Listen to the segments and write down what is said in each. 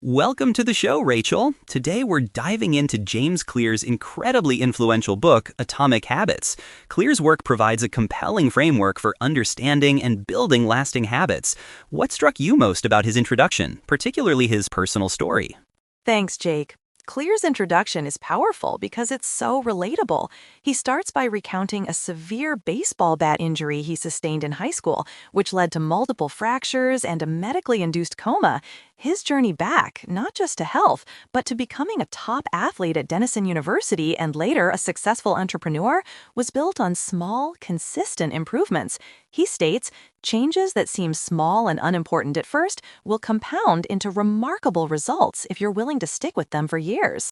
Welcome to the show, Rachel. Today we're diving into James Clear's incredibly influential book, Atomic Habits. Clear's work provides a compelling framework for understanding and building lasting habits. What struck you most about his introduction, particularly his personal story? Thanks, Jake. Clear's introduction is powerful because it's so relatable. He starts by recounting a severe baseball bat injury he sustained in high school, which led to multiple fractures and a medically induced coma. His journey back, not just to health, but to becoming a top athlete at Denison University and later a successful entrepreneur, was built on small, consistent improvements. He states, changes that seem small and unimportant at first will compound into remarkable results if you're willing to stick with them for years.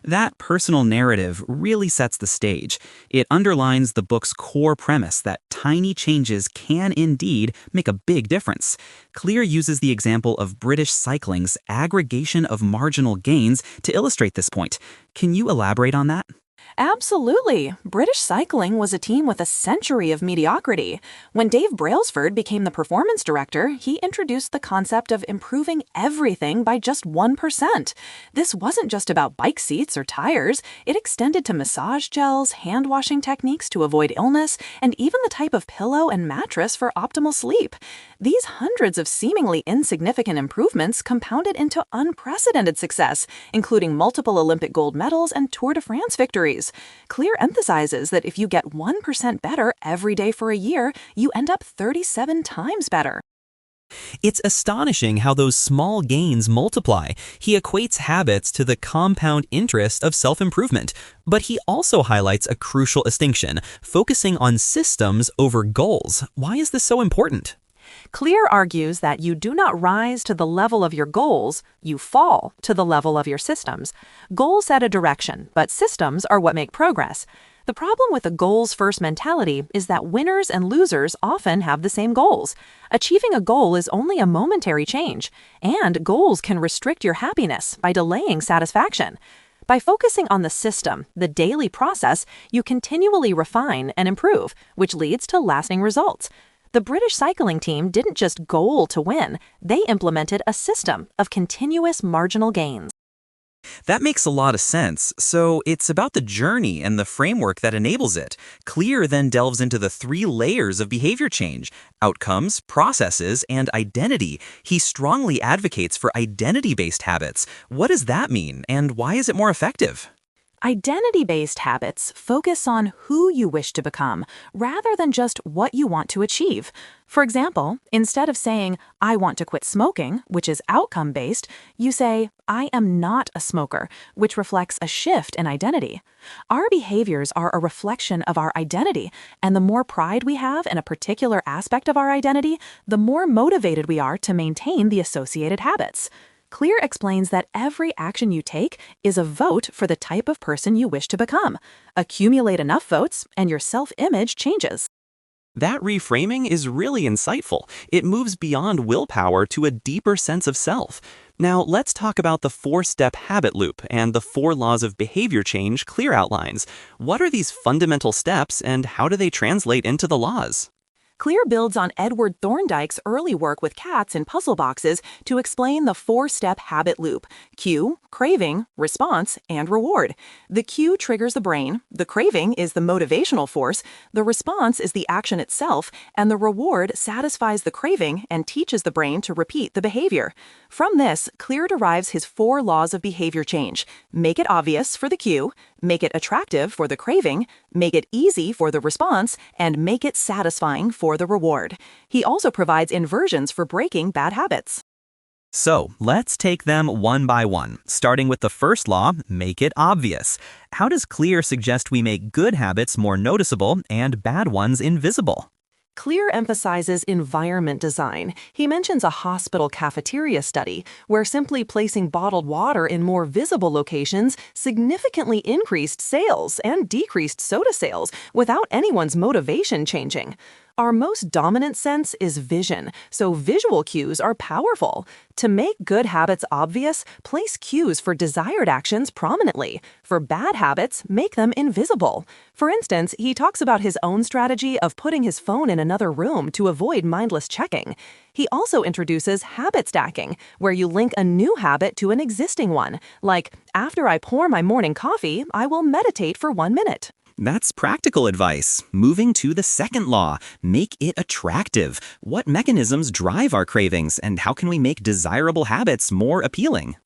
That personal narrative really sets the stage. It underlines the book's core premise that tiny changes can indeed make a big difference. Clear uses the example of British cycling's aggregation of marginal gains to illustrate this point. Can you elaborate on that? Absolutely. British cycling was a team with a century of mediocrity. When Dave Brailsford became the performance director, he introduced the concept of improving everything by just 1%. This wasn't just about bike seats or tires. It extended to massage gels, hand-washing techniques to avoid illness, and even the type of pillow and mattress for optimal sleep. These hundreds of seemingly insignificant improvements compounded into unprecedented success, including multiple Olympic gold medals and Tour de France victories. Clear emphasizes that if you get 1% better every day for a year, you end up 37 times better. It's astonishing how those small gains multiply. He equates habits to the compound interest of self-improvement, but he also highlights a crucial distinction, focusing on systems over goals. Why is this so important? Clear argues that you do not rise to the level of your goals, you fall to the level of your systems. Goals set a direction, but systems are what make progress. The problem with a goals-first mentality is that winners and losers often have the same goals. Achieving a goal is only a momentary change, and goals can restrict your happiness by delaying satisfaction. By focusing on the system, the daily process, you continually refine and improve, which leads to lasting results. The British cycling team didn't just goal to win, they implemented a system of continuous marginal gains. That makes a lot of sense. So it's about the journey and the framework that enables it. Clear then delves into the three layers of behavior change: outcomes, processes, and identity. He strongly advocates for identity-based habits. What does that mean, and why is it more effective? Identity-based habits focus on who you wish to become, rather than just what you want to achieve. For example, instead of saying, I want to quit smoking, which is outcome-based, you say, I am not a smoker, which reflects a shift in identity. Our behaviors are a reflection of our identity, and the more pride we have in a particular aspect of our identity, the more motivated we are to maintain the associated habits. Clear explains that every action you take is a vote for the type of person you wish to become. Accumulate enough votes, and your self-image changes. That reframing is really insightful. It moves beyond willpower to a deeper sense of self. Now, let's talk about the four-step habit loop and the four laws of behavior change Clear outlines. What are these fundamental steps, and how do they translate into the laws? Clear builds on Edward Thorndike's early work with cats in puzzle boxes to explain the four-step habit loop: cue, craving, response, and reward. The cue triggers the brain, the craving is the motivational force, the response is the action itself, and the reward satisfies the craving and teaches the brain to repeat the behavior. From this, Clear derives his four laws of behavior change: make it obvious for the cue, make it attractive for the craving, make it easy for the response, and make it satisfying for the reward. He also provides inversions for breaking bad habits. So, let's take them one by one, starting with the first law, make it obvious. How does Clear suggest we make good habits more noticeable and bad ones invisible? Clear emphasizes environment design. He mentions a hospital cafeteria study where simply placing bottled water in more visible locations significantly increased sales and decreased soda sales without anyone's motivation changing. Our most dominant sense is vision, so visual cues are powerful. To make good habits obvious, place cues for desired actions prominently. For bad habits, make them invisible. For instance, he talks about his own strategy of putting his phone in another room to avoid mindless checking. He also introduces habit stacking, where you link a new habit to an existing one, like, after I pour my morning coffee, I will meditate for 1 minute. That's practical advice. Moving to the second law, make it attractive. What mechanisms drive our cravings, and how can we make desirable habits more appealing?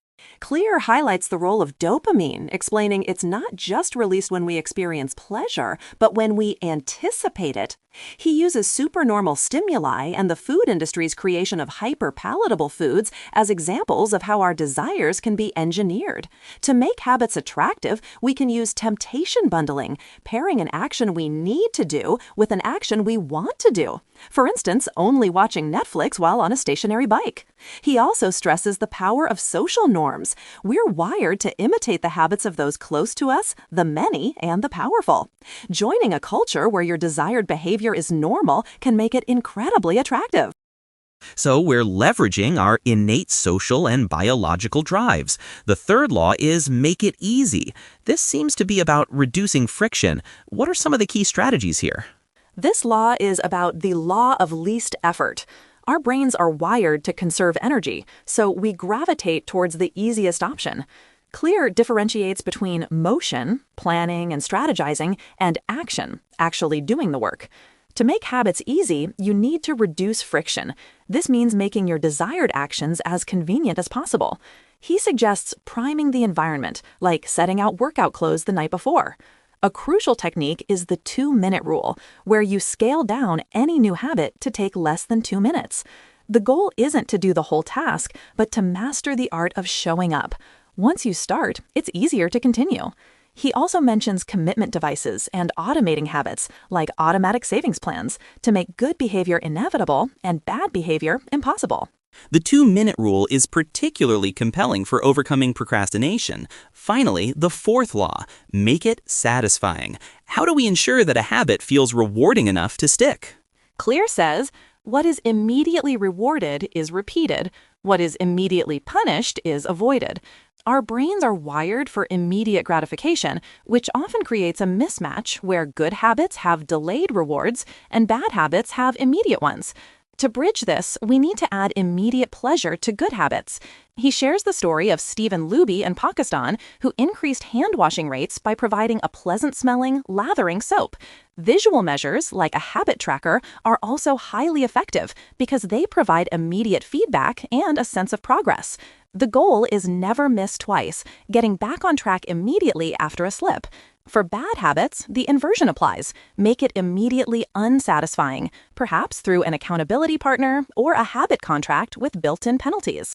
Clear highlights the role of dopamine, explaining it's not just released when we experience pleasure, but when we anticipate it. He uses supernormal stimuli and the food industry's creation of hyper-palatable foods as examples of how our desires can be engineered. To make habits attractive, we can use temptation bundling, pairing an action we need to do with an action we want to do. For instance, only watching Netflix while on a stationary bike. He also stresses the power of social norms. We're wired to imitate the habits of those close to us, the many, and the powerful. Joining a culture where your desired behavior is normal can make it incredibly attractive. So we're leveraging our innate social and biological drives. The third law is make it easy. This seems to be about reducing friction. What are some of the key strategies here? This law is about the law of least effort. Our brains are wired to conserve energy, so we gravitate towards the easiest option. Clear differentiates between motion, planning and strategizing, and action, actually doing the work. To make habits easy, you need to reduce friction. This means making your desired actions as convenient as possible. He suggests priming the environment, like setting out workout clothes the night before. A crucial technique is the 2-minute rule, where you scale down any new habit to take less than 2 minutes. The goal isn't to do the whole task, but to master the art of showing up. Once you start, it's easier to continue. He also mentions commitment devices and automating habits, like automatic savings plans, to make good behavior inevitable and bad behavior impossible. The 2-minute rule is particularly compelling for overcoming procrastination. Finally, the fourth law, make it satisfying. How do we ensure that a habit feels rewarding enough to stick? Clear says, what is immediately rewarded is repeated. What is immediately punished is avoided. Our brains are wired for immediate gratification, which often creates a mismatch where good habits have delayed rewards and bad habits have immediate ones. To bridge this, we need to add immediate pleasure to good habits. He shares the story of Stephen Luby in Pakistan, who increased hand-washing rates by providing a pleasant-smelling, lathering soap. Visual measures, like a habit tracker, are also highly effective because they provide immediate feedback and a sense of progress. The goal is never miss twice, getting back on track immediately after a slip. For bad habits, the inversion applies. Make it immediately unsatisfying, perhaps through an accountability partner or a habit contract with built-in penalties.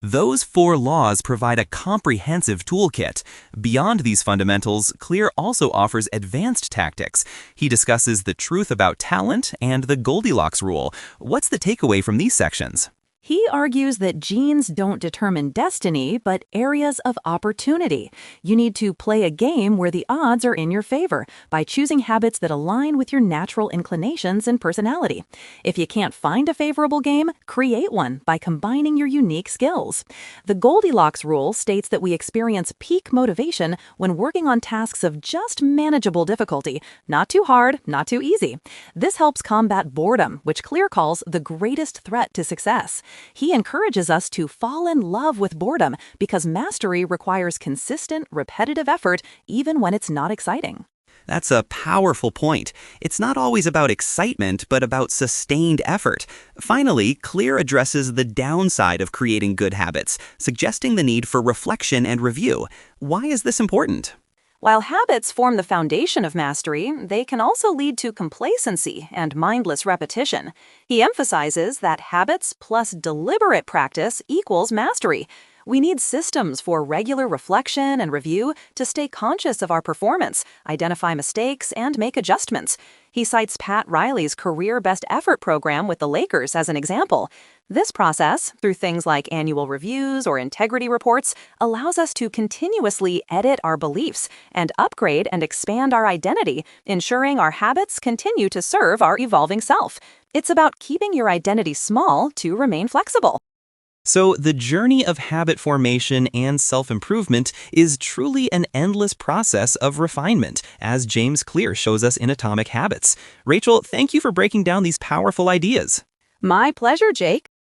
Those 4 laws provide a comprehensive toolkit. Beyond these fundamentals, Clear also offers advanced tactics. He discusses the truth about talent and the Goldilocks rule. What's the takeaway from these sections? He argues that genes don't determine destiny, but areas of opportunity. You need to play a game where the odds are in your favor by choosing habits that align with your natural inclinations and personality. If you can't find a favorable game, create one by combining your unique skills. The Goldilocks rule states that we experience peak motivation when working on tasks of just manageable difficulty, not too hard, not too easy. This helps combat boredom, which Clear calls the greatest threat to success. He encourages us to fall in love with boredom because mastery requires consistent, repetitive effort even when it's not exciting. That's a powerful point. It's not always about excitement, but about sustained effort. Finally, Clear addresses the downside of creating good habits, suggesting the need for reflection and review. Why is this important? While habits form the foundation of mastery, they can also lead to complacency and mindless repetition. He emphasizes that habits plus deliberate practice equals mastery. We need systems for regular reflection and review to stay conscious of our performance, identify mistakes, and make adjustments. He cites Pat Riley's Career Best Effort program with the Lakers as an example. This process, through things like annual reviews or integrity reports, allows us to continuously edit our beliefs and upgrade and expand our identity, ensuring our habits continue to serve our evolving self. It's about keeping your identity small to remain flexible. So, the journey of habit formation and self-improvement is truly an endless process of refinement, as James Clear shows us in Atomic Habits. Rachel, thank you for breaking down these powerful ideas. My pleasure, Jake.